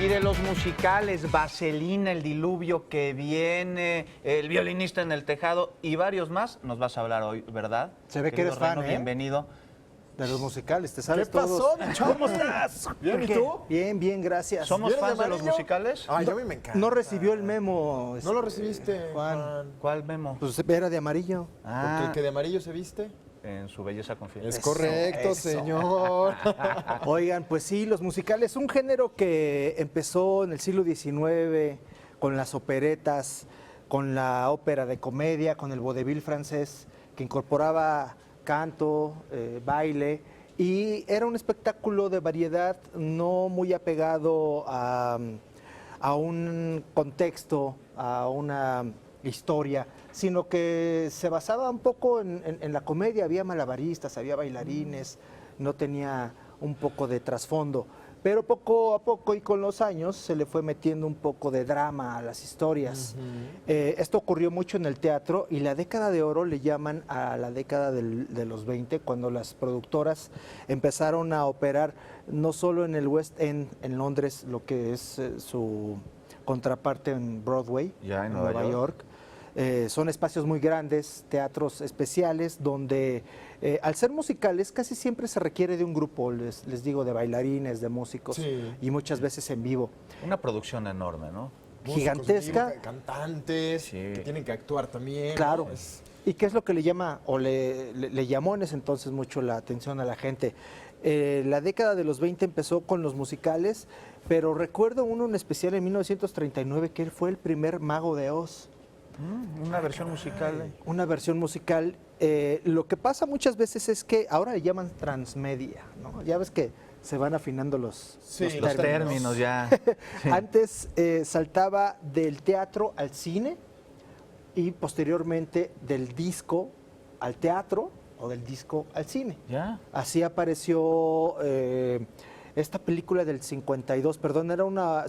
de los musicales, Vaselina, El diluvio que viene, El violinista en el tejado y varios más, nos vas a hablar hoy, ¿verdad? Se ve que Querido eres fan, Reno, ¿eh? Bienvenido. De los musicales, te sabes ¿Qué pasó, todos. Bicho? ¿Cómo estás? Bien, ¿y tú? Bien, bien, gracias. ¿Somos ¿Vienes de fans de los amarillo? musicales? Ay, a mí me encanta. No recibió el memo. ¿No lo recibiste, Juan. Juan? ¿Cuál memo? Pues era de amarillo. Porque el que de amarillo se viste. En su belleza confiesa. Es Eso, correcto, eso. señor. Oigan, pues sí, los musicales, un género que empezó en el siglo XIX con las operetas, con la ópera de comedia, con el vodevil francés, que incorporaba canto, baile, y era un espectáculo de variedad no muy apegado a un contexto, a una historia, sino que se basaba un poco en la comedia. Había malabaristas, había bailarines, no tenía un poco de trasfondo. Pero poco a poco y con los años se le fue metiendo un poco de drama a las historias. Esto ocurrió mucho en el teatro y la década de oro le llaman a la década de los 20, cuando las productoras empezaron a operar no solo en el West End, en Londres, lo que es su contraparte en Broadway, Ya, en Nueva Nueva York. Son espacios muy grandes, teatros especiales, donde al ser musicales casi siempre se requiere de un grupo, les digo, de bailarines, de músicos, Sí. y muchas veces en vivo. Una producción enorme, ¿no? Músicos Gigantesca. en vivo, cantantes, Sí. que tienen que actuar también. Claro. ¿no? Es- ¿Y qué es lo que le llama o le llamó en ese entonces mucho la atención a la gente? La década de los 20 empezó con los musicales, pero recuerdo uno en especial en 1939, que él fue el primer Mago de Oz. Una versión musical. Una versión musical. Lo que pasa muchas veces es que ahora le llaman transmedia, ¿no? Ya ves que se van afinando los Sí, Los términos ya. Sí. Antes saltaba del teatro al cine y posteriormente del disco al teatro o del disco al cine. ¿Ya? Así apareció esta película del 52, perdón, era una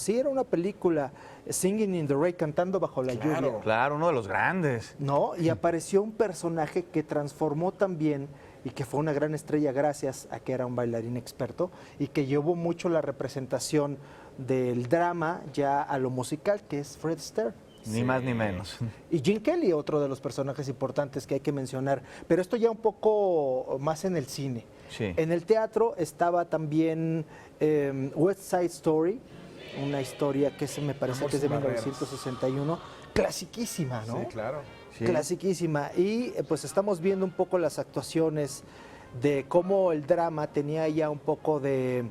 película, Singing in the Rain, cantando bajo la lluvia. Claro, uno de los grandes. ¿No? Y apareció un personaje que transformó también y que fue una gran estrella gracias a que era un bailarín experto y que llevó mucho la representación del drama ya a lo musical, que es Fred Astaire. Ni más ni menos. Y Gene Kelly, otro de los personajes importantes que hay que mencionar, pero esto ya un poco más en el cine. Sí. En el teatro estaba también West Side Story, una historia que me parece Amor que es de sin barreras. 1961, clasiquísima, ¿no? Sí, claro. Sí. Clasiquísima. Y pues estamos viendo un poco las actuaciones de cómo el drama tenía ya un poco de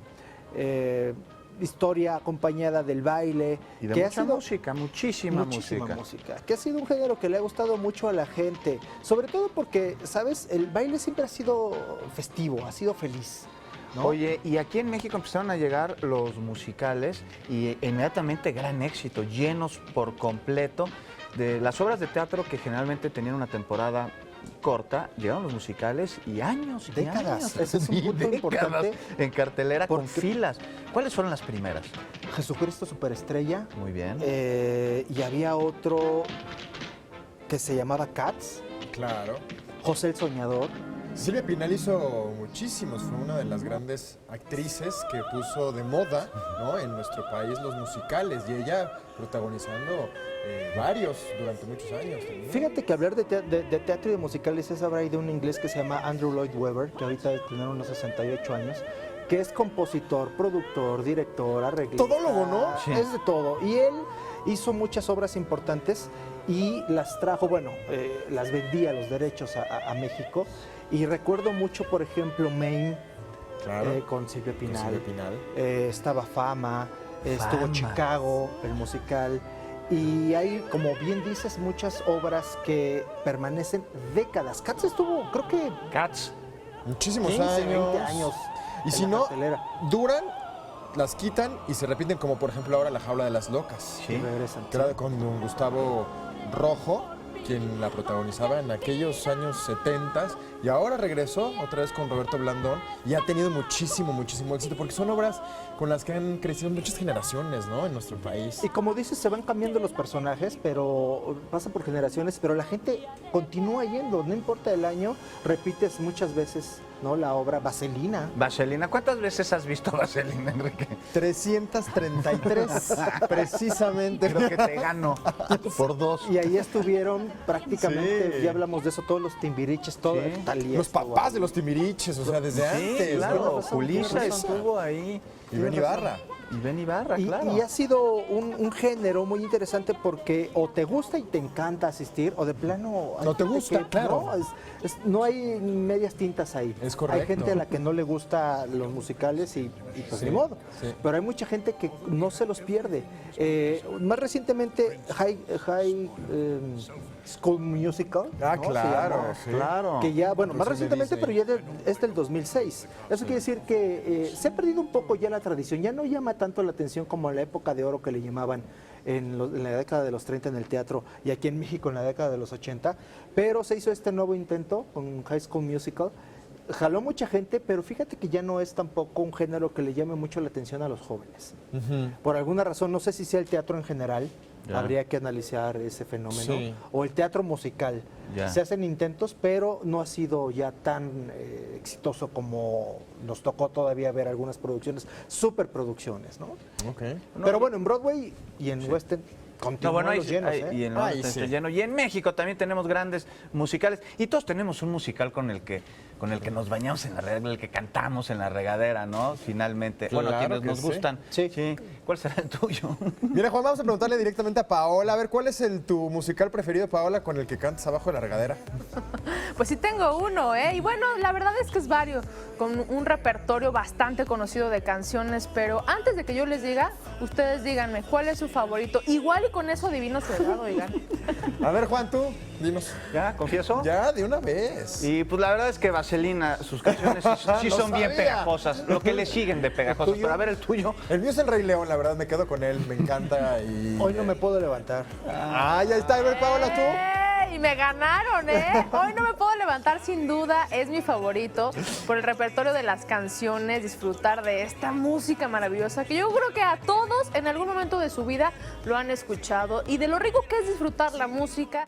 historia acompañada del baile. Y de que mucha música, muchísima música. Que ha sido un género que le ha gustado mucho a la gente. Sobre todo porque, ¿sabes? El baile siempre ha sido festivo, ha sido feliz, ¿no? Oye, y aquí en México empezaron a llegar los musicales y inmediatamente gran éxito, llenos por completo. De las obras de teatro que generalmente tenían una temporada corta, llegaron los musicales y años y Décadas. años. Ese es un Sí, punto décadas importante. en cartelera con Porque- filas. ¿Cuáles fueron las primeras? Jesucristo Superestrella. Muy bien. Y había otro que se llamaba Cats, Claro. José el Soñador. Silvia Pinal hizo muchísimos, fue una de las grandes actrices que puso de moda, ¿no?, en nuestro país los musicales y ella protagonizando varios durante muchos años también. Fíjate que hablar de teatro y de musicales es hablar de un inglés que se llama Andrew Lloyd Webber, que ahorita debe tener unos 68 años, que es compositor, productor, director, arreglista. Todólogo, ¿no? Sí. Es de todo. Y él hizo muchas obras importantes y las trajo, bueno, las vendía los derechos a México. Y recuerdo mucho, por ejemplo, Maine, Claro. con Silvia Con Pinal. Silvia Pinal. Estaba Fama, estuvo Fama. Chicago, el musical. Y hay, como bien dices, muchas obras que permanecen décadas. Cats estuvo, creo que Cats. Muchísimos 15, años. 20 años. Y en si la no, cartelera. duran, las quitan y se repiten, como por ejemplo ahora La Jaula de las Locas. Sí. Y regresan. Que era con don Gustavo Rojo, quien la protagonizaba en aquellos años 70 y ahora regresó otra vez con Roberto Blandón y ha tenido muchísimo éxito porque son obras con las que han crecido muchas generaciones, ¿no? En nuestro país. Y como dices, se van cambiando los personajes, pero pasa por generaciones, pero la gente continúa yendo, no importa el año, repites muchas veces, ¿no? La obra Vaselina. Vaselina, ¿cuántas veces has visto Vaselina, Enrique? 333, precisamente. Creo que te gano por 2. Y ahí estuvieron prácticamente, Sí. ya hablamos de eso, todos los timbiriches, todo Sí. Talía Los estuvo papás ahí. de los Timiriches, o sea, desde Sí, antes. claro, ¿no? Julissa estuvo ahí. Y Ben Ibarra. Y Ben Ibarra, Y, claro. y ha sido un género muy interesante porque o te gusta y te encanta asistir, o de plano... hay No te gente gusta, claro. No hay medias tintas ahí. Es correcto. Hay gente a la que no le gusta los musicales y pues Sí, ni modo. sí. Pero hay mucha gente que no se los pierde. Más recientemente, High School Musical. Ah, ¿no? Se claro, llamó. sí. Claro. Que ya, bueno, más Pues es de recientemente, pero Disney. ya es del 2006. Eso quiere decir que se ha perdido un poco ya la tradición, ya no llama tanto la atención como en la época de oro que le llamaban en la década de los 30 en el teatro y aquí en México en la década de los 80, pero se hizo este nuevo intento con High School Musical. Jaló mucha gente, pero fíjate que ya no es tampoco un género que le llame mucho la atención a los jóvenes. Por alguna razón, no sé si sea el teatro en general, Ya. habría que analizar ese fenómeno, Sí. o el teatro musical. Ya. Se hacen intentos, pero no ha sido ya tan exitoso como nos tocó todavía ver algunas producciones, superproducciones, ¿no? Ok. Pero bueno, en Broadway y en West End No, continúan bueno, los llenos, y ¿eh? en Ay, Londres sí. está lleno. Y en México también tenemos grandes musicales. Y todos tenemos un musical con el que nos bañamos en la regadera, el que cantamos en la regadera, ¿no? Finalmente. Bueno, Claro quienes que nos sí. gustan. Sí. ¿Cuál será el tuyo? Mira, Juan, vamos a preguntarle directamente a Paola. A ver, ¿cuál es tu musical preferido, Paola, con el que cantas abajo de la regadera? Pues sí tengo uno, ¿eh? Y bueno, la verdad es que es varios, con un repertorio bastante conocido de canciones, pero antes de que yo les diga, ustedes díganme, ¿cuál es su favorito? Igual y con eso adivino su edad, oigan. A ver, Juan, tú, dinos. ¿Ya? ¿Confieso? Ya, de una vez. Y pues la verdad es que Vaselina, sus canciones sí Lo son bien sabía. pegajosas. Lo que le siguen de pegajosas. tuyo? Pero a ver, el tuyo. El mío es El Rey León, la verdad, me quedo con él, me encanta y... Hoy no me puedo levantar. Ah, ya está, a ver, Paola, tú. Y me ganaron, ¿eh? Hoy no me puedo levantar sin duda, es mi favorito por el repertorio de las canciones, disfrutar de esta música maravillosa que yo creo que a todos en algún momento de su vida lo han escuchado y de lo rico que es disfrutar la música.